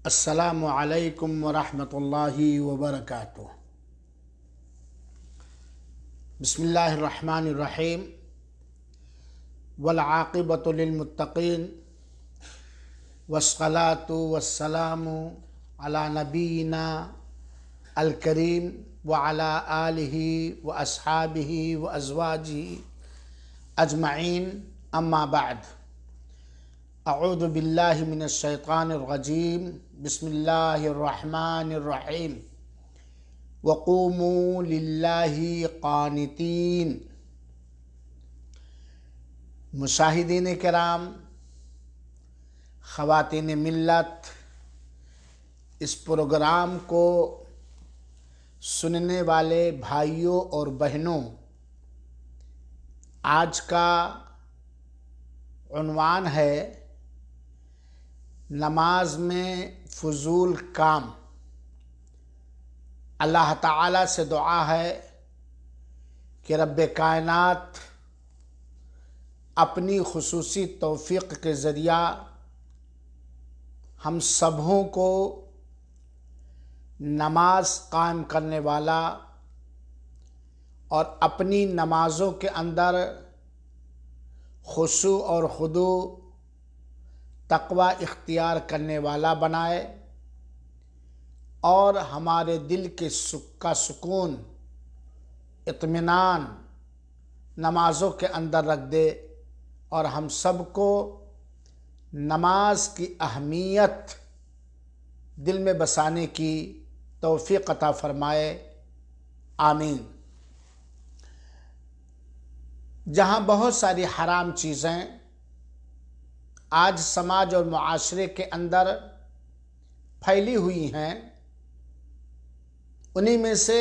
السلام علیکم ورحمۃ اللہ وبرکاتہ۔ بسم اللہ الرحمن الرحیم، والعاقبۃ للمتقین، والصلاۃ والسلام علی نبینا الکریم وعلی آلہ واصحابہ وازواجہ اجمعین، اما بعد۔ اعوذ باللہ من الشیطان الرجیم، بسم اللہ الرحمن الرحیم۔ وقوموا للہ قانتین۔ مشاہدین کرام، خواتین ملت، اس پروگرام کو سننے والے بھائیوں اور بہنوں، آج کا عنوان ہے نماز میں فضول کام۔ اللہ تعالیٰ سے دعا ہے کہ رب کائنات اپنی خصوصی توفیق کے ذریعہ ہم سبھوں کو نماز قائم کرنے والا اور اپنی نمازوں کے اندر خشوع اور خضوع، تقوی اختیار کرنے والا بنائے، اور ہمارے دل کے کا سکون، اطمینان نمازوں کے اندر رکھ دے، اور ہم سب کو نماز کی اہمیت دل میں بسانے کی توفیق عطا فرمائے، آمین۔ جہاں بہت ساری حرام چیزیں آج سماج اور معاشرے کے اندر پھیلی ہوئی ہیں، انہی میں سے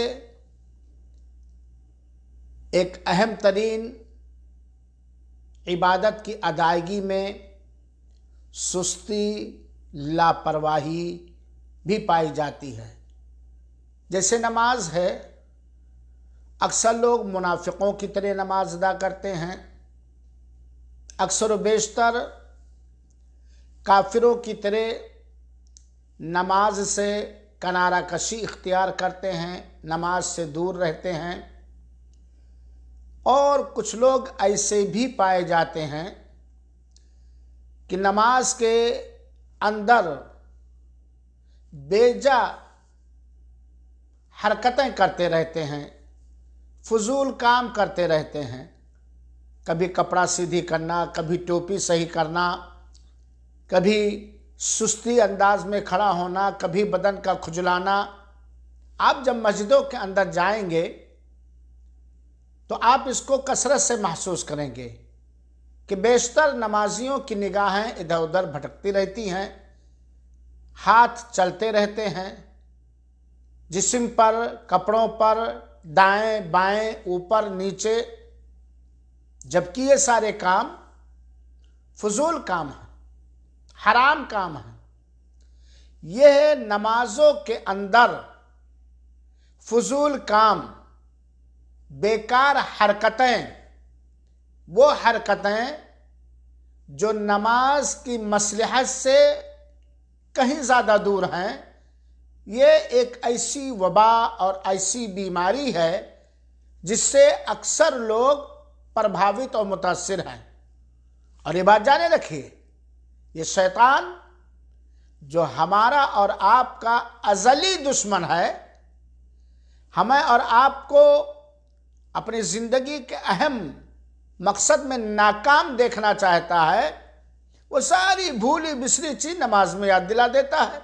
ایک اہم ترین عبادت کی ادائیگی میں سستی، لاپرواہی بھی پائی جاتی ہے۔ جیسے نماز ہے، اکثر لوگ منافقوں کی طرح نماز ادا کرتے ہیں، اکثر و بیشتر کافروں کی طرح نماز سے کنارہ کشی اختیار کرتے ہیں، نماز سے دور رہتے ہیں، اور کچھ لوگ ایسے بھی پائے جاتے ہیں کہ نماز کے اندر بیجا حرکتیں کرتے رہتے ہیں، فضول کام کرتے رہتے ہیں، کبھی کپڑا سیدھی کرنا، کبھی ٹوپی صحیح کرنا، کبھی سستی انداز میں کھڑا ہونا، کبھی بدن کا کھجلانا۔ آپ جب مسجدوں کے اندر جائیں گے تو آپ اس کو کثرت سے محسوس کریں گے کہ بیشتر نمازیوں کی نگاہیں ادھر ادھر بھٹکتی رہتی ہیں، ہاتھ چلتے رہتے ہیں، جسم پر، کپڑوں پر، دائیں بائیں، اوپر نیچے، جبکہ یہ سارے کام فضول کام ہیں، حرام کام ہیں۔ یہ نمازوں کے اندر فضول کام، بیکار حرکتیں، وہ حرکتیں جو نماز کی مصلحت سے کہیں زیادہ دور ہیں، یہ ایک ایسی وبا اور ایسی بیماری ہے جس سے اکثر لوگ پربھاوت اور متاثر ہیں۔ اور یہ بات جانے رکھیے، یہ شیطان جو ہمارا اور آپ کا ازلی دشمن ہے، ہمیں اور آپ کو اپنی زندگی کے اہم مقصد میں ناکام دیکھنا چاہتا ہے، وہ ساری بھولی بسری چیز نماز میں یاد دلا دیتا ہے۔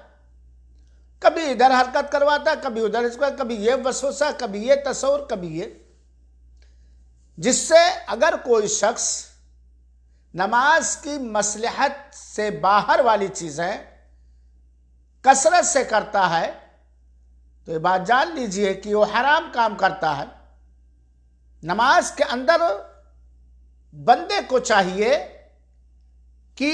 کبھی ادھر حرکت کرواتا ہے، کبھی ادھر، کبھی یہ وسوسہ، کبھی یہ تصور، کبھی یہ، جس سے اگر کوئی شخص نماز کی مصلحت سے باہر والی چیزیں کثرت سے کرتا ہے تو یہ بات جان لیجئے کہ وہ حرام کام کرتا ہے۔ نماز کے اندر بندے کو چاہیے کہ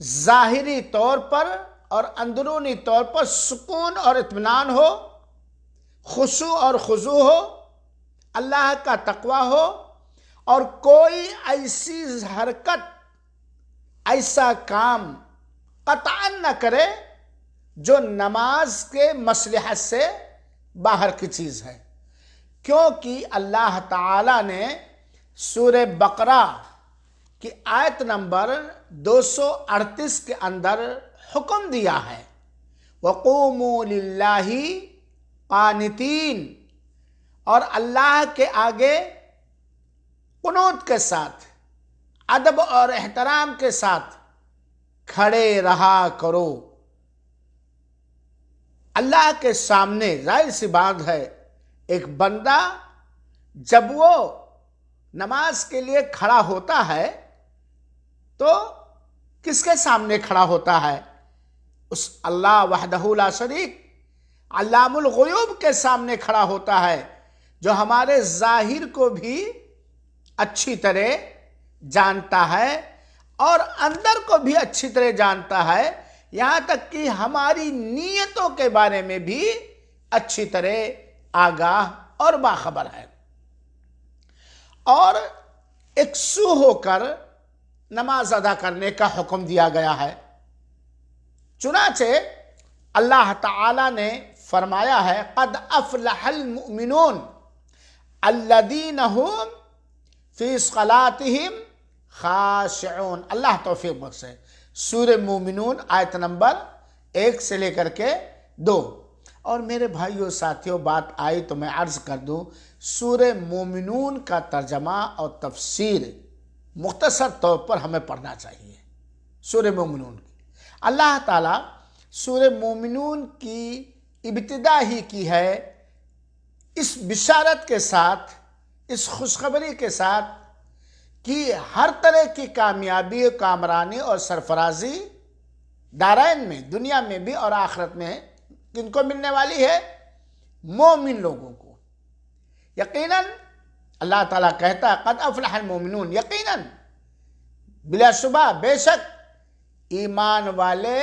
ظاہری طور پر اور اندرونی طور پر سکون اور اطمینان ہو، خشوع اور خضوع ہو، اللہ کا تقوی ہو، اور کوئی ایسی حرکت، ایسا کام قطعاً نہ کرے جو نماز کے مصلحت سے باہر کی چیز ہے، کیونکہ اللہ تعالی نے سورہ بقرہ کی آیت نمبر 238 کے اندر حکم دیا ہے وَقُومُوا لِلَّهِ قانتین، اور اللہ کے آگے قنوت کے ساتھ، ادب اور احترام کے ساتھ کھڑے رہا کرو۔ اللہ کے سامنے ظاہر سی بات ہے، ایک بندہ جب وہ نماز کے لیے کھڑا ہوتا ہے تو کس کے سامنے کھڑا ہوتا ہے؟ اس اللہ وحدہ لا شریک علام الغیوب کے سامنے کھڑا ہوتا ہے، جو ہمارے ظاہر کو بھی اچھی طرح جانتا ہے اور اندر کو بھی اچھی طرح جانتا ہے، یہاں تک کہ ہماری نیتوں کے بارے میں بھی اچھی طرح آگاہ اور باخبر ہے، اور یکسو ہو کر نماز ادا کرنے کا حکم دیا گیا ہے۔ چنانچہ اللہ تعالی نے فرمایا ہے قد افلح المؤمنون الذین هم فی صلاتهم خاشعون۔ اللہ توفیق بخشے۔ سورہ مومنون آیت نمبر 1 سے لے کر کے 2۔ اور میرے بھائیوں ساتھیوں، بات آئی تو میں عرض کر دوں، سورہ مومنون کا ترجمہ اور تفسیر مختصر طور پر ہمیں پڑھنا چاہیے۔ سورہ مومنون کی اللہ تعالیٰ سورہ مومنون کی ابتدا ہی کی ہے اس بشارت کے ساتھ، اس خوشخبری کے ساتھ کہ ہر طرح کی کامیابی، کامرانی اور سرفرازی دارین میں، دنیا میں بھی اور آخرت میں کن کو ملنے والی ہے؟ مومن لوگوں کو۔ یقیناً اللہ تعالیٰ کہتا ہے قد افلح المومنون، یقیناً بلا شبہ بے شک ایمان والے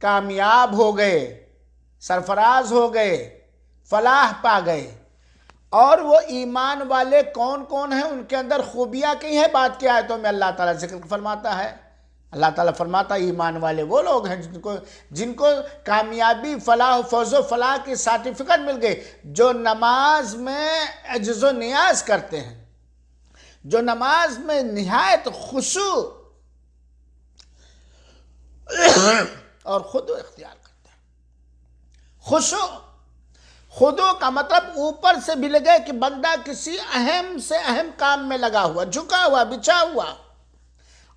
کامیاب ہو گئے، سرفراز ہو گئے، فلاح پا گئے۔ اور وہ ایمان والے کون کون ہیں، ان کے اندر خوبیاں کی ہیں، بات کی آیتوں میں اللہ تعالیٰ ذکر فرماتا ہے۔ اللہ تعالیٰ فرماتا ہے ایمان والے وہ لوگ ہیں جن کو کامیابی، فلاح و فوز و فلاح کی سرٹیفکیٹ مل گئی، جو نماز میں عجز و نیاز کرتے ہیں، جو نماز میں نہایت خشوع اور خضوع اختیار کرتے ہیں۔ خضوع کا مطلب اوپر سے بھی لگے کہ بندہ کسی اہم سے اہم کام میں لگا ہوا، جھکا ہوا، بچھا ہوا،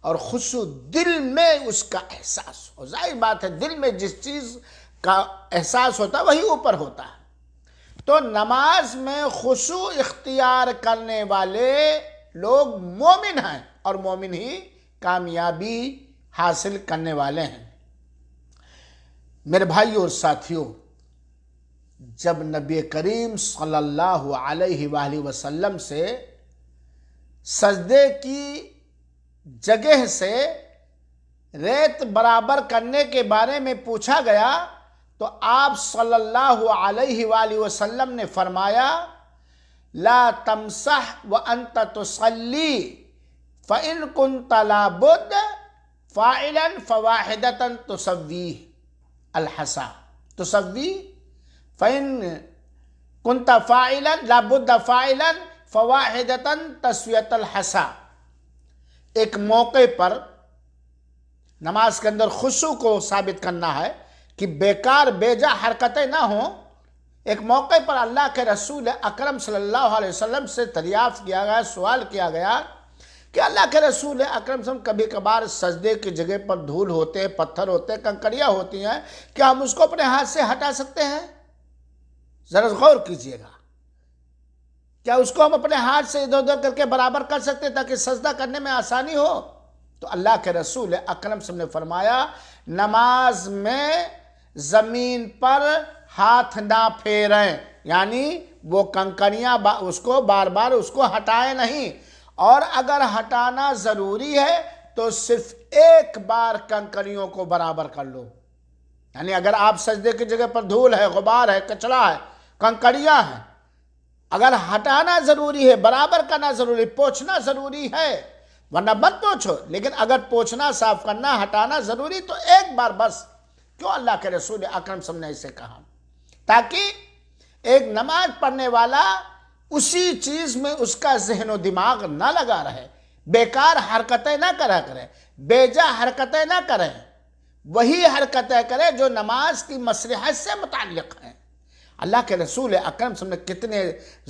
اور خشوع دل میں اس کا احساس ہو۔ ظاہر بات ہے دل میں جس چیز کا احساس ہوتا ہے وہی اوپر ہوتا ہے۔ تو نماز میں خشوع اختیار کرنے والے لوگ مومن ہیں، اور مومن ہی کامیابی حاصل کرنے والے ہیں۔ میرے بھائیوں اور ساتھیوں، جب نبی کریم صلی اللہ علیہ وآلہ وسلم سے سجدے کی جگہ سے ریت برابر کرنے کے بارے میں پوچھا گیا تو آپ صلی اللہ علیہ وآلہ وسلم نے فرمایا لا تمسح وانت تصلی فإن كنت لابد فاعلا فواحدة تسويه الحصى تسوي فإن كنت فاعلا لابد فاعلا فواحدة تسوية الحصى۔ ایک موقع پر نماز کے اندر خشوع کو ثابت کرنا ہے کہ بیکار بیجا حرکتیں نہ ہوں۔ ایک موقع پر اللہ کے رسول اکرم صلی اللہ علیہ وسلم سے دریافت کیا گیا، سوال کیا گیا کہ اللہ کے رسول اکرم صلی اللہ علیہ وسلم کبھی کبھار سجدے کی جگہ پر دھول ہوتے ہیں، پتھر ہوتے ہیں، کنکریاں ہوتی ہیں، کیا ہم اس کو اپنے ہاتھ سے ہٹا سکتے ہیں؟ ذرا غور کیجئے گا، کیا اس کو ہم اپنے ہاتھ سے ادھر ادھر کر کے برابر کر سکتے تاکہ سجدہ کرنے میں آسانی ہو؟ تو اللہ کے رسول اکرم صلی اللہ علیہ وسلم نے فرمایا نماز میں زمین پر ہاتھ نہ پھیریں، یعنی وہ کنکریاں اس کو بار بار اس کو ہٹائیں نہیں، اور اگر ہٹانا ضروری ہے تو صرف ایک بار کنکریوں کو برابر کر لو۔ یعنی اگر آپ سجدے کی جگہ پر دھول ہے، غبار ہے، کچرا ہے، کنکریاں ہیں، اگر ہٹانا ضروری ہے، برابر کرنا ضروری، پوچھنا ضروری ہے، ورنہ مت پوچھو، لیکن اگر پوچھنا، صاف کرنا، ہٹانا ضروری تو ایک بار بس کیوں اللہ کے رسول اکرم صلی اللہ علیہ وسلم نے اسے کہا؟ تاکہ ایک نماز پڑھنے والا اسی چیز میں اس کا ذہن و دماغ نہ لگا رہے، بیکار حرکتیں نہ کرا کرے، بے جا حرکتیں نہ کریں، وہی حرکتیں کرے جو نماز کی مصلحت سے متعلق ہیں۔ اللہ کے رسول اکرم صلی اللہ علیہ وسلم نے کتنے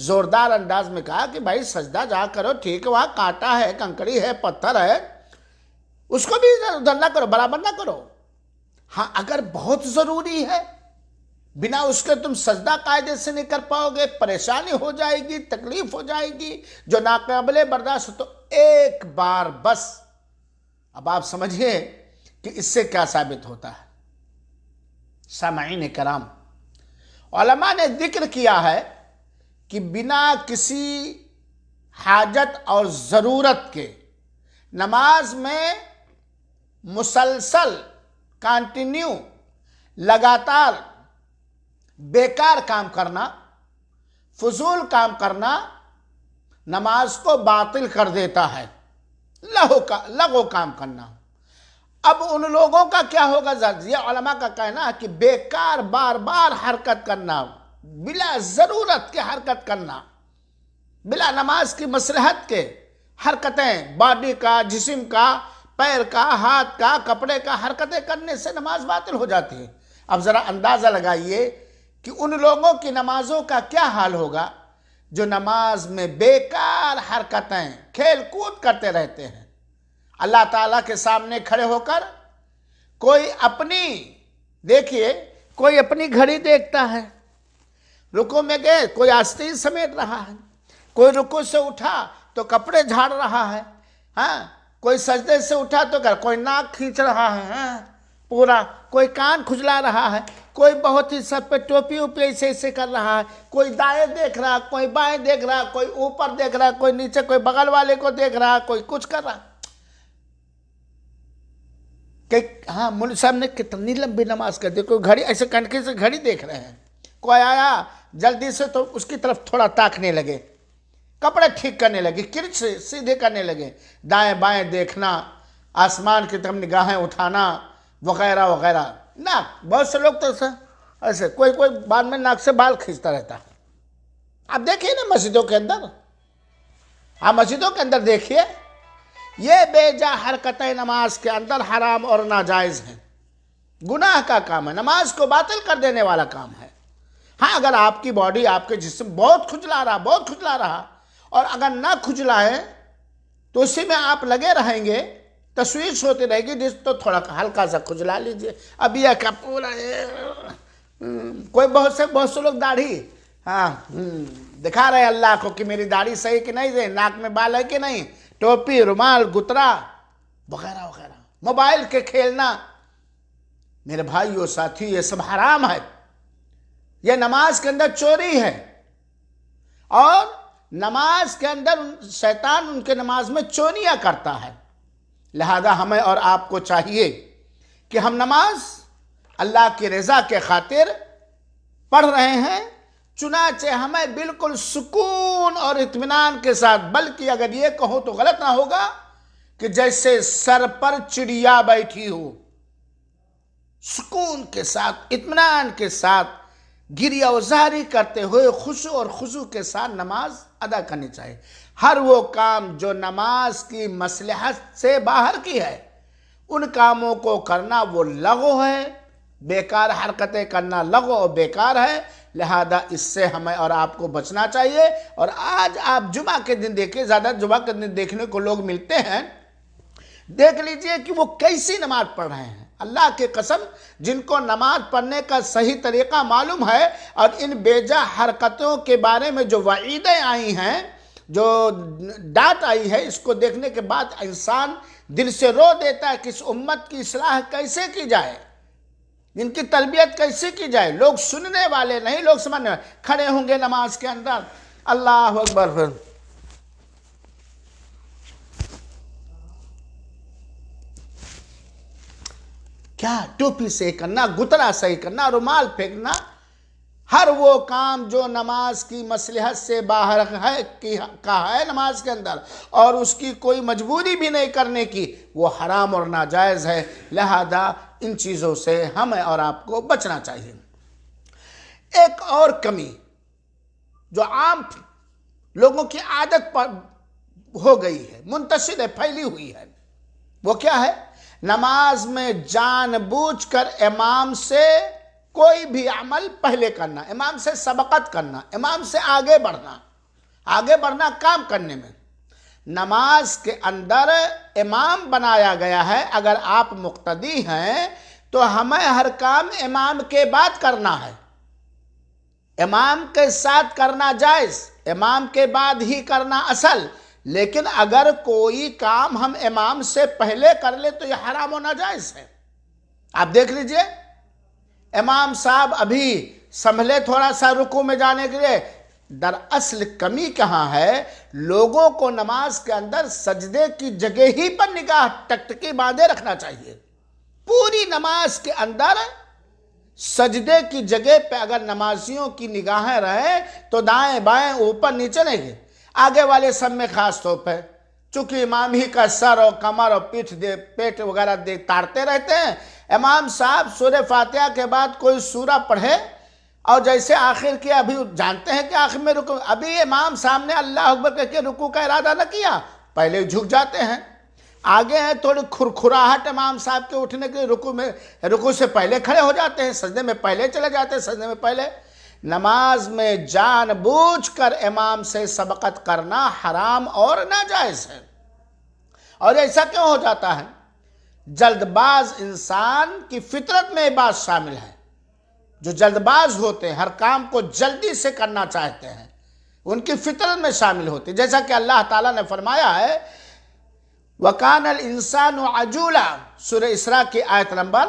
زوردار انداز میں کہا کہ بھائی سجدہ جا کرو، ٹھیک ہے وہاں کانٹا ہے، کنکڑی ہے، پتھر ہے، اس کو بھی ادھر نہ کرو، برابر نہ کرو۔ ہاں اگر بہت ضروری ہے، بنا اس کے تم سجدہ قاعدے سے نہیں کر پاؤ گے، پریشانی ہو جائے گی، تکلیف ہو جائے گی جو ناقابل برداشت ہو، تو ایک بار بس۔ اب آپ سمجھئے کہ اس سے کیا ثابت ہوتا ہے؟ سامعین کرام، علماء نے ذکر کیا ہے کہ بنا کسی حاجت اور ضرورت کے نماز میں مسلسل کانٹینیو لگاتار بیکار کام کرنا، فضول کام کرنا نماز کو باطل کر دیتا ہے، لغو کام کرنا۔ اب ان لوگوں کا کیا ہوگا؟ یہ علماء کا کہنا ہے کہ بیکار بار بار حرکت کرنا، بلا ضرورت کے حرکت کرنا، بلا نماز کی مصلحت کے حرکتیں، باڈی کا، جسم کا، پیر کا، ہاتھ کا، کپڑے کا حرکتیں کرنے سے نماز باطل ہو جاتی ہے۔ اب ذرا اندازہ لگائیے کہ ان لوگوں کی نمازوں کا کیا حال ہوگا جو نماز میں بیکار حرکتیں، کھیل کود کرتے رہتے ہیں۔ اللہ تعالیٰ کے سامنے کھڑے ہو کر کوئی اپنی گھڑی دیکھتا ہے، رکوع میں گئے کوئی آستین سمیٹ رہا ہے، کوئی رکوع سے اٹھا تو کپڑے جھاڑ رہا ہے، کوئی سجدے سے اٹھا تو کوئی ناک کھینچ رہا ہے پورا، کوئی کان کھجلا رہا ہے، کوئی بہت ہی سر پہ ٹوپی اوپی ایسے کر رہا ہے، کوئی دائیں دیکھ رہا، کوئی بائیں دیکھ رہا، کوئی اوپر دیکھ رہا، کوئی نیچے، کوئی بغل والے کو دیکھ رہا، کوئی کچھ کر رہا۔ کہ مولوی صاحب نے کتنی لمبی نماز کر دی، کوئی گھڑی ایسے کنکھی سے گھڑی دیکھ رہے ہیں، کوئی آیا جلدی سے تو اس کی طرف تھوڑا تاکنے لگے، کپڑے ٹھیک کرنے لگے، کرچ سے سیدھے کرنے لگے، دائیں بائیں دیکھنا، آسمان کی طرف نگاہیں اٹھانا وغیرہ وغیرہ۔ ناک، بہت سے لوگ تو ایسے کوئی بعد میں ناک سے بال کھینچتا رہتا ہے۔ آپ دیکھیے نا مسجدوں کے اندر، مسجدوں کے اندر دیکھیے، یہ بے جا حرکتیں نماز کے اندر حرام اور ناجائز ہیں، گناہ کا کام ہے، نماز کو باطل کر دینے والا کام ہے۔ اگر آپ کی باڈی، آپ کے جسم بہت کھجلا رہا اور اگر نہ کھجلائے تو اسی میں آپ لگے رہیں گے، تشویش ہوتی رہے گی، جس تو تھوڑا ہلکا سا کھجلا لیجئے۔ اب یہ کہ پورا کوئی بہت سے لوگ داڑھی دکھا رہے اللہ کو کہ میری داڑھی صحیح کہ نہیں ہے، ناک میں بال ہے کہ نہیں، ٹوپی، رومال، گترا وغیرہ وغیرہ، موبائل کے کھیلنا۔ میرے بھائیو ساتھی، یہ سب حرام ہے، یہ نماز کے اندر چوری ہے، اور نماز کے اندر شیطان ان کے نماز میں چوریاں کرتا ہے۔ لہذا ہمیں اور آپ کو چاہیے کہ ہم نماز اللہ کی رضا کے خاطر پڑھ رہے ہیں، چنانچہ ہمیں بالکل سکون اور اطمینان کے ساتھ، بلکہ اگر یہ کہوں تو غلط نہ ہوگا کہ جیسے سر پر چڑیا بیٹھی ہو، سکون کے ساتھ، اطمینان کے ساتھ، گریہ وزاری کرتے ہوئے خشوع اور خضوع کے ساتھ نماز ادا کرنی چاہیے۔ ہر وہ کام جو نماز کی مصلحت سے باہر کی ہے، ان کاموں کو کرنا وہ لغو ہے، بیکار حرکتیں کرنا لغو اور بیکار ہے۔ لہذا اس سے ہمیں اور آپ کو بچنا چاہیے۔ اور آج آپ جمعہ کے دن دیکھیں، زیادہ جمعہ کے دن دیکھنے کو لوگ ملتے ہیں، دیکھ لیجئے کہ وہ کیسی نماز پڑھ رہے ہیں۔ اللہ کی قسم، جن کو نماز پڑھنے کا صحیح طریقہ معلوم ہے اور ان بیجا حرکتوں کے بارے میں جو وعیدیں آئی ہیں، جو ڈانٹ آئی ہے، اس کو دیکھنے کے بعد انسان دل سے رو دیتا ہے کہ اس امت کی اصلاح کیسے کی جائے، ان کی تربیت کیسے کی جائے۔ لوگ سننے والے نہیں، لوگ سمجھنے والے۔ کھڑے ہوں گے نماز کے اندر، اللہ اکبر، پھر کیا ٹوپی صحیح کرنا، گترا صحیح کرنا، رومال پھینکنا، ہر وہ کام جو نماز کی مصلحت سے باہر ہے کہا ہے نماز کے اندر، اور اس کی کوئی مجبوری بھی نہیں کرنے کی، وہ حرام اور ناجائز ہے۔ لہذا ان چیزوں سے ہمیں اور آپ کو بچنا چاہیے۔ ایک اور کمی جو عام لوگوں کی عادت پر ہو گئی ہے، منتشر ہے، پھیلی ہوئی ہے، وہ کیا ہے؟ نماز میں جان بوجھ کر امام سے کوئی بھی عمل پہلے کرنا، امام سے سبقت کرنا، امام سے آگے بڑھنا کام کرنے میں۔ نماز کے اندر امام بنایا گیا ہے، اگر آپ مقتدی ہیں تو ہمیں ہر کام امام کے بعد کرنا ہے، امام کے ساتھ کرنا جائز، امام کے بعد ہی کرنا اصل، لیکن اگر کوئی کام ہم امام سے پہلے کر لیں تو یہ حرام و ناجائز ہے۔ آپ دیکھ لیجئے، امام صاحب ابھی سنبھلے تھوڑا سا رکوع میں جانے کے لیے، دراصل کمی کہاں ہے؟ لوگوں کو نماز کے اندر سجدے کی جگہ ہی پر نگاہ ٹکٹکی باندھے رکھنا چاہیے۔ پوری نماز کے اندر سجدے کی جگہ پہ اگر نمازیوں کی نگاہیں رہیں تو دائیں بائیں اوپر نیچے نہیں گئے، آگے والے سب میں خاص طور پہ، چونکہ امام ہی کا سر اور کمر اور پیٹ وغیرہ تارتے رہتے ہیں، امام صاحب سورہ فاتحہ کے بعد کوئی سورہ پڑھے اور جیسے آخر کیا، ابھی جانتے ہیں کہ آخر میں رکوع، ابھی امام سامنے اللہ اکبر کہہ کے رکوع کا ارادہ نہ کیا، پہلے جھک جاتے ہیں، آگے ہیں تھوڑی کھرکھراہٹ امام صاحب کے اٹھنے کے، رکوع سے پہلے کھڑے ہو جاتے ہیں، سجدے میں پہلے چلے جاتے ہیں، سجدے میں پہلے۔ نماز میں جان بوجھ کر امام سے سبقت کرنا حرام اور ناجائز ہے۔ اور ایسا کیوں ہو جاتا ہے؟ جلد باز انسان کی فطرت میں بات شامل ہے، جو جلد باز ہوتے ہیں، ہر کام کو جلدی سے کرنا چاہتے ہیں، ان کی فطرت میں شامل ہوتے ہیں، جیسا کہ اللہ تعالیٰ نے فرمایا ہے وَكَانَ الْإِنسَانُ عَجُولًا، سورہ اسراء کی آیت نمبر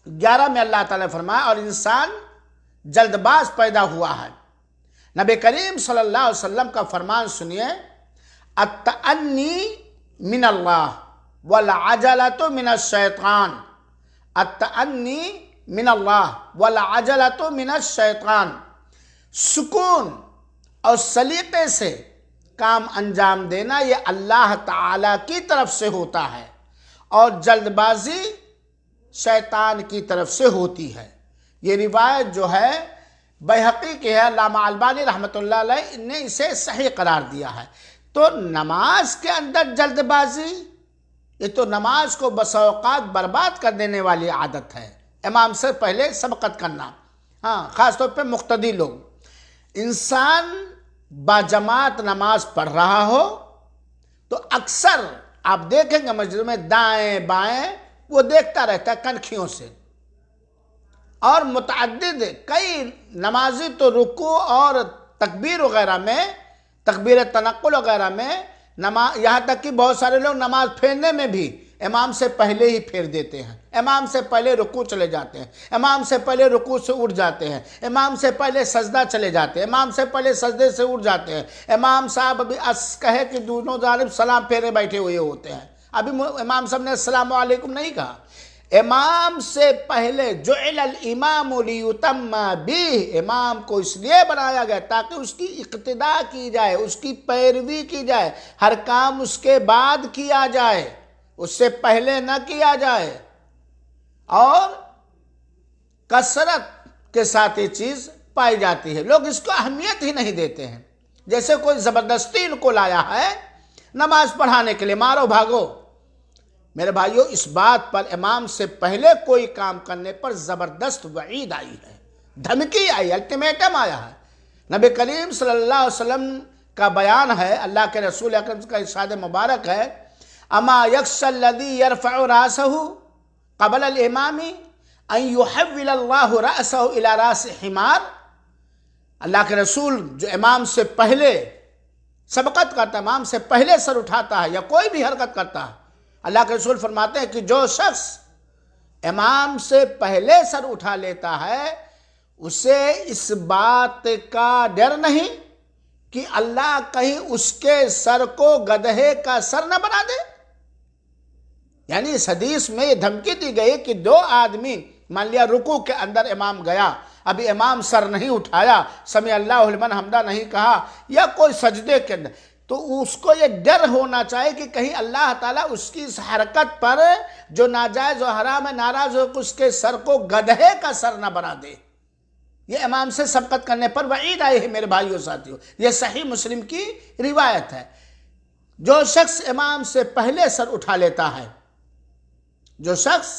11 میں اللہ تعالیٰ نے فرمایا، اور انسان جلد باز پیدا ہوا ہے۔ نبی کریم صلی اللہ علیہ وسلم کا فرمان سنیے، التأنی من اللہ والعجلۃ من الشیطان، التأنی من اللہ والعجلۃ من الشیطان، سکون اور سلیقے سے کام انجام دینا یہ اللہ تعالیٰ کی طرف سے ہوتا ہے، اور جلد بازی شیطان کی طرف سے ہوتی ہے۔ یہ روایت جو ہے بیہقی کی ہے، علامہ البانی رحمۃ اللہ علیہ نے اسے صحیح قرار دیا ہے۔ تو نماز کے اندر جلد بازی، یہ تو نماز کو بس اوقات برباد کر دینے والی عادت ہے، امام سے پہلے سبقت کرنا، ہاں خاص طور پہ مقتدی لوگ۔ انسان باجماعت نماز پڑھ رہا ہو تو اکثر آپ دیکھیں گے مسجد میں دائیں بائیں وہ دیکھتا رہتا ہے کنکھیوں سے، اور متعدد کئی نمازی تو رکوع اور تکبیر وغیرہ میں، تکبیر تنقل وغیرہ میں، یہاں تک کہ بہت سارے لوگ نماز پھیرنے میں بھی امام سے پہلے ہی پھیر دیتے ہیں، امام سے پہلے رکوع چلے جاتے ہیں، امام سے پہلے رکوع سے اٹھ جاتے ہیں، امام سے پہلے سجدہ چلے جاتے ہیں، امام سے پہلے سجدے سے اٹھ جاتے ہیں، امام صاحب ابھی کہے کہ دونوں جانب سلام پھیرے بیٹھے ہوئے ہوتے ہیں، ابھی امام صاحب نے السلام علیکم نہیں کہا۔ امام سے پہلے جعل الامام لیتم بہ، امام کو اس لیے بنایا گیا تاکہ اس کی اقتداء کی جائے، اس کی پیروی کی جائے، ہر کام اس کے بعد کیا جائے، اس سے پہلے نہ کیا جائے، اور کثرت کے ساتھ یہ چیز پائی جاتی ہے، لوگ اس کو اہمیت ہی نہیں دیتے ہیں، جیسے کوئی زبردستی ان کو لایا ہے نماز پڑھانے کے لیے، مارو بھاگو۔ میرے بھائیو، اس بات پر امام سے پہلے کوئی کام کرنے پر زبردست وعید آئی ہے، دھمکی آئی، الٹیمیٹم آیا ہے۔ نبی کریم صلی اللہ علیہ وسلم کا بیان ہے، اللہ کے رسول اکرم کا ارشاد مبارک ہے، اما یخشی الذی یرفع راسہ قبل الامام ان یحول اللہ راسہ الی راس حمار، اللہ کے رسول جو امام سے پہلے سبقت کرتا ہے، امام سے پہلے سر اٹھاتا ہے یا کوئی بھی حرکت کرتا ہے، اللہ کے رسول فرماتے ہیں کہ جو شخص امام سے پہلے سر اٹھا لیتا ہے اسے اس بات کا ڈر نہیں کہ اللہ کہیں اس کے سر کو گدھے کا سر نہ بنا دے۔ یعنی اس حدیث میں یہ دھمکی دی گئی کہ دو آدمی، مان لیا رکوع کے اندر امام گیا، ابھی امام سر نہیں اٹھایا، سمع اللہ لمن حمدہ نہیں کہا، یا کوئی سجدے کے اندر تو اس کو یہ ڈر ہونا چاہیے کہ کہیں اللہ تعالیٰ اس کی اس حرکت پر جو ناجائز و حرام ہے ناراض ہو کہ اس کے سر کو گدھے کا سر نہ بنا دے۔ یہ امام سے سبقت کرنے پر وعید آئی ہے میرے بھائیو ساتھیو، یہ صحیح مسلم کی روایت ہے۔ جو شخص امام سے پہلے سر اٹھا لیتا ہے، جو شخص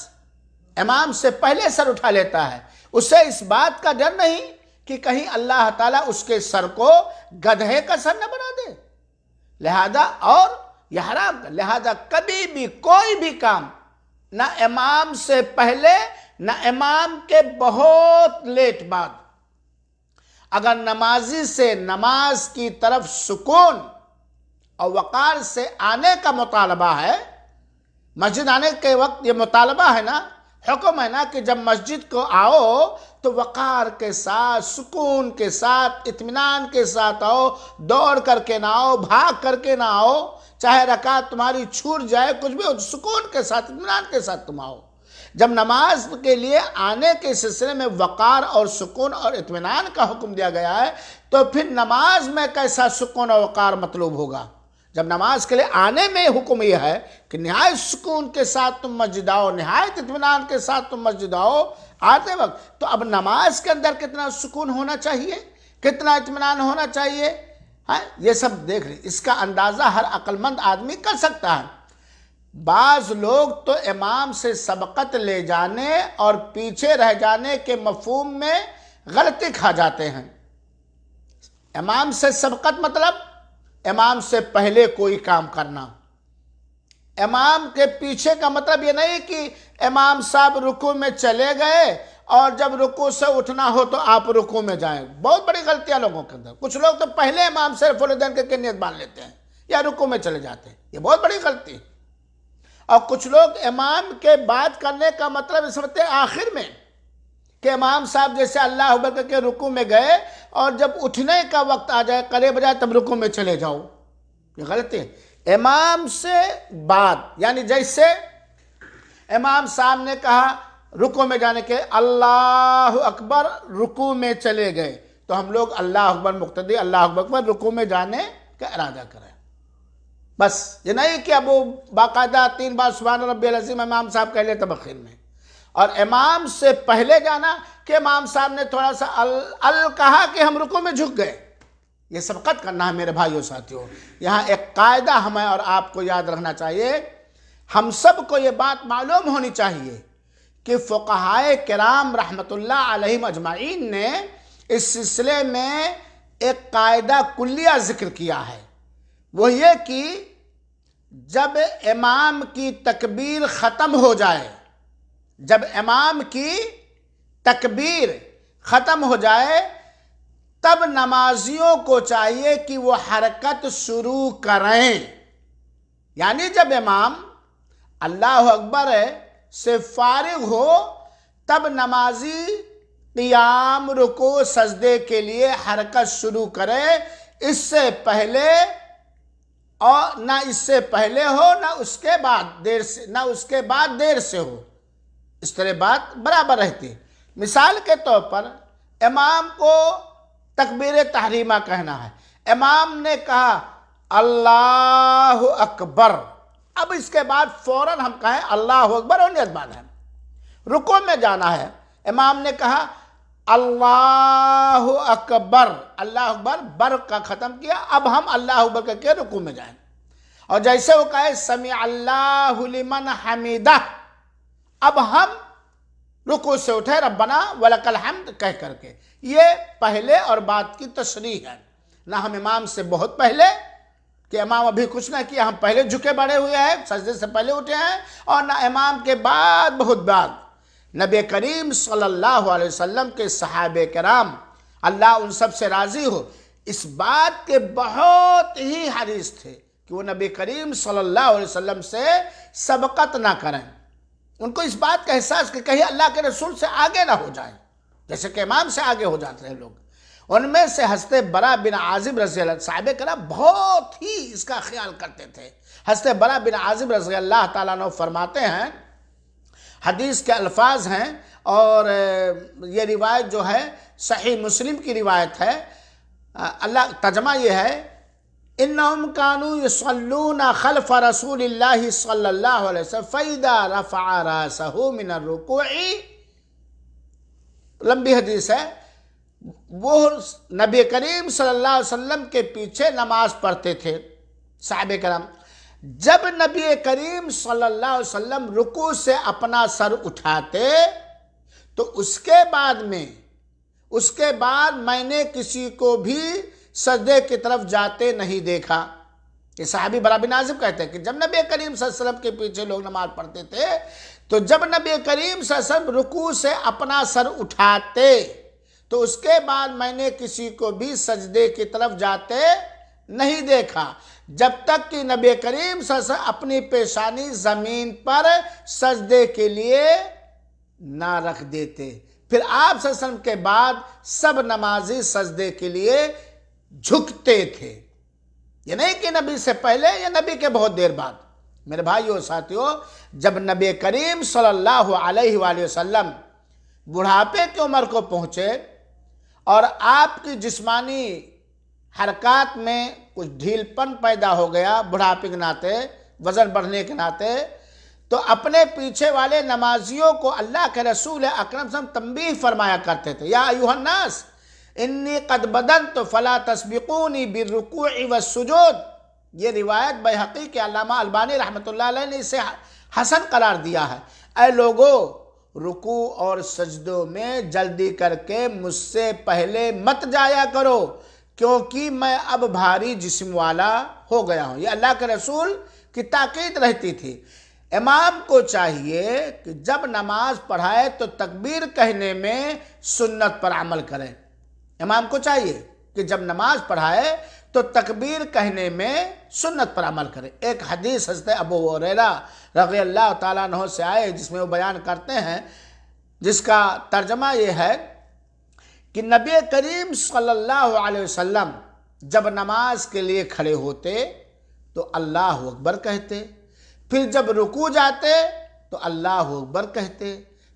امام سے پہلے سر اٹھا لیتا ہے، اسے اس بات کا ڈر نہیں کہ کہیں اللہ تعالیٰ اس کے سر کو گدھے کا سر نہ بنا دے، لہذا اور یہ حرام کا، لہذا کبھی بھی کوئی بھی کام نہ امام سے پہلے نہ امام کے بہت لیٹ بعد، اگر نمازی سے نماز کی طرف سکون اور وقار سے آنے کا مطالبہ ہے، مسجد آنے کے وقت یہ مطالبہ ہے نا، حکم ہے نا کہ جب مسجد کو آؤ تو وقار کے ساتھ، سکون کے ساتھ، اطمینان کے ساتھ آؤ، دوڑ کر کے نہ آؤ، بھاگ کر کے نہ آؤ، چاہے رکعت تمہاری چھوٹ جائے، کچھ بھی ہو، سکون کے ساتھ، اطمینان کے ساتھ تم آؤ۔ جب نماز کے لیے آنے کے سلسلے میں وقار اور سکون اور اطمینان کا حکم دیا گیا ہے تو پھر نماز میں کیسا سکون اور وقار مطلوب ہوگا؟ جب نماز کے لیے آنے میں حکم یہ ہے کہ نہایت سکون کے ساتھ تم مسجد آؤ، نہایت اطمینان کے ساتھ تم مسجد آؤ آتے وقت، تو اب نماز کے اندر کتنا سکون ہونا چاہیے، کتنا اطمینان ہونا چاہیے، یہ سب دیکھ لیں، اس کا اندازہ ہر عقل مند آدمی کر سکتا ہے۔ بعض لوگ تو امام سے سبقت لے جانے اور پیچھے رہ جانے کے مفہوم میں غلطی کھا جاتے ہیں۔ امام سے سبقت مطلب امام سے پہلے کوئی کام کرنا، امام کے پیچھے کا مطلب یہ نہیں کہ امام صاحب رکوع میں چلے گئے اور جب رکوع سے اٹھنا ہو تو آپ رکوع میں جائیں۔ بہت بڑی غلطیاں لوگوں کے اندر، کچھ لوگ تو پہلے امام سے رفع الیدین کے نیت باندھ لیتے ہیں یا رکوع میں چلے جاتے ہیں، یہ بہت بڑی غلطی۔ اور کچھ لوگ امام کے بات کرنے کا مطلب اس وقت آخر میں کہ امام صاحب جیسے اللہ اکبر کر کے رکوع میں گئے اور جب اٹھنے کا وقت آ جائے، قریب جائے، تب رکوع میں چلے جاؤ، یہ غلطی ہے۔ امام سے بعد، یعنی جیسے امام صاحب نے کہا رکوع میں جانے کے اللہ اکبر، رکوع میں چلے گئے تو ہم لوگ اللہ اکبر مقتدی اللہ اکبر رکوع میں جانے کا ارادہ کریں۔ بس یہ نہیں کہ اب وہ باقاعدہ 3 بار سبحان ربی العظیم امام صاحب کہہ لے تبخیر میں، اور امام سے پہلے جانا کہ امام صاحب نے تھوڑا سا کہا کہ ہم رکوع میں جھک گئے، یہ سبقت کرنا ہے میرے بھائیو ساتھیو۔ یہاں ایک قاعدہ ہمیں اور آپ کو یاد رکھنا چاہیے، ہم سب کو یہ بات معلوم ہونی چاہیے کہ فقہائے کرام رحمت اللہ علیہم اجمعین نے اس سلسلے میں ایک قاعدہ کلیہ ذکر کیا ہے، وہ یہ کہ جب امام کی تکبیر ختم ہو جائے، جب امام کی تکبیر ختم ہو جائے تب نمازیوں کو چاہیے کہ وہ حرکت شروع کریں، یعنی جب امام اللہ اکبر سے فارغ ہو تب نمازی قیام، رکوع، سجدے کے لیے حرکت شروع کرے، اس سے پہلے اور نہ اس سے پہلے ہو نہ اس کے بعد دیر سے، نہ اس کے بعد دیر سے ہو، اس طرح بات برابر رہتی ہے۔ مثال کے طور پر امام کو تکبیر تحریمہ کہنا ہے، امام نے کہا اللہ اکبر، اب اس کے بعد فوراً ہم کہیں اللہ اکبر اور نیت باندھیں۔ رکوع میں جانا ہے، امام نے کہا اللہ اکبر، اللہ اکبر بر کا ختم کیا، اب ہم اللہ اکبر کر کے رکوع میں جائیں، اور جیسے وہ کہے سمع اللہ لمن حمیدہ، اب ہم رکوع سے اٹھے ربنا ولک الحمد کہہ کر کے، یہ پہلے اور بعد کی تشریح ہے۔ نہ ہم امام سے بہت پہلے کہ امام ابھی کچھ نہ کیا، ہم پہلے جھکے بڑے ہوئے ہیں، سجدے سے پہلے اٹھے ہیں، اور نہ امام کے بعد بہت بعد۔ نبی کریم صلی اللہ علیہ وسلم کے صحابہ کرام اللہ ان سب سے راضی ہو، اس بات کے بہت ہی حریص تھے کہ وہ نبی کریم صلی اللہ علیہ وسلم سے سبقت نہ کریں۔ ان کو اس بات کا احساس کہ کہیں اللہ کے رسول سے آگے نہ ہو جائیں، جیسے کہ امام سے آگے ہو جاتے ہیں لوگ۔ ان میں سے حضرت برا بن عازب رضی اللہ، صحابہ کرام بہت ہی اس کا خیال کرتے تھے۔ حضرت برا بن عازب رضی اللہ تعالیٰ عنہ فرماتے ہیں، حدیث کے الفاظ ہیں اور یہ روایت جو ہے صحیح مسلم کی روایت ہے، اللہ ترجمہ یہ ہے، انہم کانوا یصلون خلف رسول اللہ صلی اللہ علیہ وسلم فاذا رفع راسہ من الرکوع، لمبی حدیث ہے، وہ نبی کریم صلی اللہ علیہ وسلم کے پیچھے نماز پڑھتے تھے صحابہ کرام، جب نبی کریم صلی اللہ علیہ وسلم رکوع سے اپنا سر اٹھاتے تو اس کے بعد میں نے کسی کو بھی سجدے کی طرف جاتے نہیں دیکھا۔ یہ صحابی برا بن عازب کہتے ہیں کہ جب نبی کریم صلی اللہ علیہ وسلم کے پیچھے لوگ نماز پڑھتے تھے تو جب نبی کریم صلی اللہ علیہ وسلم رکوع سے اپنا سر اٹھاتے تو اس کے بعد میں نے کسی کو بھی سجدے کی طرف جاتے نہیں دیکھا، جب تک کہ نبی کریم صلی اللہ علیہ وسلم اپنی پیشانی زمین پر سجدے کے لیے نہ رکھ دیتے۔ پھر آپ صلی اللہ علیہ وسلم کے بعد سب نمازی سجدے کے لیے جھکتے تھے، یہ نہیں کہ نبی سے پہلے یا نبی کے بہت دیر بعد۔ میرے بھائیو ساتھیو، جب نبی کریم صلی اللہ علیہ وآلہ وسلم بڑھاپے کی عمر کو پہنچے اور آپ کی جسمانی حرکات میں کچھ ڈھیل پن پیدا ہو گیا بڑھاپے کے ناطے، وزن بڑھنے کے ناطے، تو اپنے پیچھے والے نمازیوں کو اللہ کے رسول اکرم صلی اللہ علیہ وسلم تنبیہ فرمایا کرتے تھے، یا ایھا الناس انی قد بدنت فلا تسبقونی بالرکوع والسجود۔ یہ روایت بیہقی کے علامہ البانی رحمۃ اللہ علیہ نے اسے حسن قرار دیا ہے۔ اے لوگو، رکوع اور سجدوں میں جلدی کر کے مجھ سے پہلے مت جایا کرو، کیونکہ میں اب بھاری جسم والا ہو گیا ہوں۔ یہ اللہ کے رسول کی تاکید رہتی تھی۔ امام کو چاہیے کہ جب نماز پڑھائے تو تکبیر کہنے میں سنت پر عمل کرے۔ امام کو چاہیے کہ جب نماز پڑھائے تو تکبیر کہنے میں سنت پر عمل کرے۔ ایک حدیث حضرت ابو ہریرہ رضی اللہ تعالیٰ عنہ سے آئے جس میں وہ بیان کرتے ہیں، جس کا ترجمہ یہ ہے کہ نبی کریم صلی اللہ علیہ وسلم جب نماز کے لیے کھڑے ہوتے تو اللہ اکبر کہتے، پھر جب رکوع جاتے تو اللہ اکبر کہتے،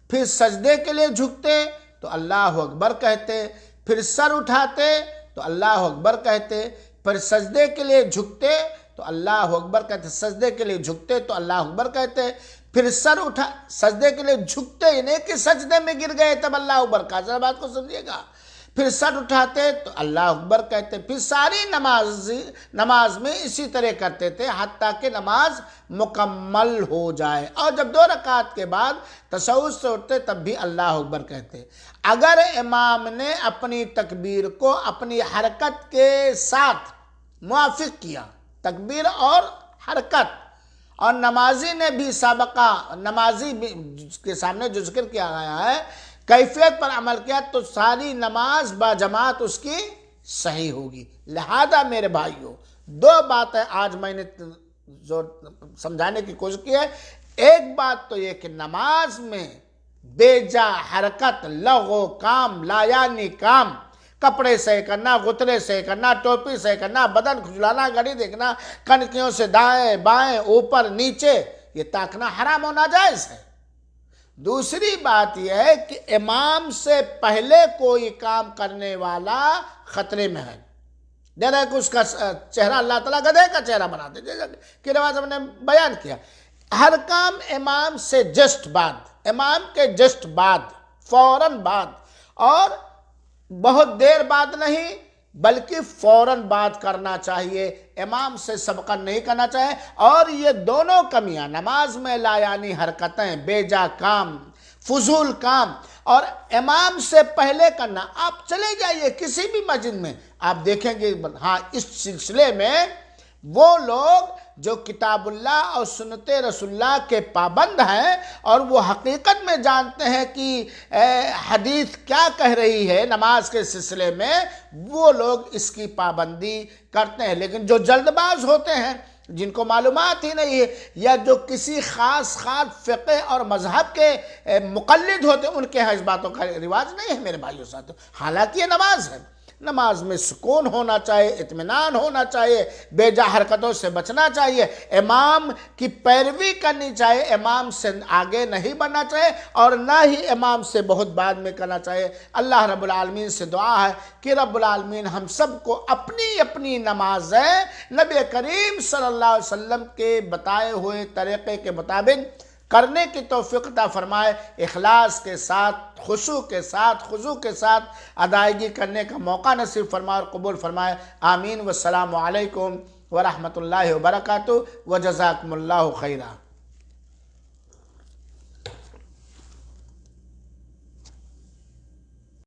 پھر سجدے کے لیے جھکتے تو اللہ اکبر کہتے، پھر سر اٹھاتے تو اللہ اکبر کہتے، پھر سجدے کے لیے جھکتے تو اللہ اکبر کہتے، سجدے کے لیے جھکتے تو اللہ اکبر کہتے، پھر سجدے کے لیے جھکتے ہی نہیں کہ سجدے میں گر گئے تب اللہ اکبر کہا، ذرا بات کو سمجھیے گا، پھر سر اٹھاتے تو اللہ اکبر کہتے، پھر ساری نماز میں اسی طرح کرتے تھے حتیٰ کہ نماز مکمل ہو جائے، اور جب 2 رکعت کے بعد تشہد سے اٹھتے تب بھی اللہ اکبر کہتے۔ اگر امام نے اپنی تکبیر کو اپنی حرکت کے ساتھ موافق کیا، تکبیر اور حرکت، اور نمازی نے بھی نمازی کے سامنے جو ذکر کیا گیا ہے کیفیت پر عمل کیا تو ساری نماز با جماعت اس کی صحیح ہوگی۔ لہذا میرے بھائیوں، 2 باتیں آج میں نے سمجھانے کی کوشش کی ہے۔ ایک بات تو یہ کہ نماز میں بے جا حرکت، لغو کام، لایانی کام، کپڑے صحیح کرنا، غترے صحیح کرنا، ٹوپی صحیح کرنا، بدن کھجلانا، گھڑی دیکھنا، کنکیوں سے دائیں بائیں اوپر نیچے، یہ تاکنا حرام و ناجائز ہے۔ دوسری بات یہ ہے کہ امام سے پہلے کوئی کام کرنے والا خطرے میں ہے، جیسا کہ اس کا چہرہ اللہ تعالیٰ گدھے کا چہرہ بنا دے، جیسا کہ روایت ہم نے بیان کیا۔ ہر کام امام سے جسٹ بعد، امام کے جسٹ بعد، فوراً بعد، اور بہت دیر بعد نہیں بلکہ فوراً بات کرنا چاہیے، امام سے سبقت نہیں کرنا چاہیے۔ اور یہ دونوں کمیاں، نماز میں لایانی حرکتیں، بے جا کام، فضول کام، اور امام سے پہلے کرنا، آپ چلے جائیے کسی بھی مسجد میں، آپ دیکھیں گے ہاں اس سلسلے میں وہ لوگ جو کتاب اللہ اور سنت رسول اللہ کے پابند ہیں اور وہ حقیقت میں جانتے ہیں کہ حدیث کیا کہہ رہی ہے نماز کے سلسلے میں، وہ لوگ اس کی پابندی کرتے ہیں۔ لیکن جو جلد باز ہوتے ہیں، جن کو معلومات ہی نہیں ہے، یا جو کسی خاص فقہ اور مذہب کے مقلد ہوتے ہیں، ان کے ہاں اس باتوں کا رواج نہیں ہے میرے بھائیوں ساتھیوں، حالانکہ یہ نماز ہے۔ نماز میں سکون ہونا چاہیے، اطمینان ہونا چاہیے، بے جا حرکتوں سے بچنا چاہیے، امام کی پیروی کرنی چاہیے، امام سے آگے نہیں بڑھنا چاہیے اور نہ ہی امام سے بہت بعد میں کرنا چاہیے۔ اللہ رب العالمین سے دعا ہے کہ رب العالمین ہم سب کو اپنی اپنی نمازیں نبی کریم صلی اللہ علیہ وسلم کے بتائے ہوئے طریقے کے مطابق کرنے کی توفیق عطا فرمائے، اخلاص کے ساتھ، خضوع کے ساتھ ادائیگی کرنے کا موقع نصیب فرمائے اور قبول فرمائے۔ آمین۔ والسلام علیکم ورحمۃ اللہ وبرکاتہ وجزاکم اللہ خیرہ۔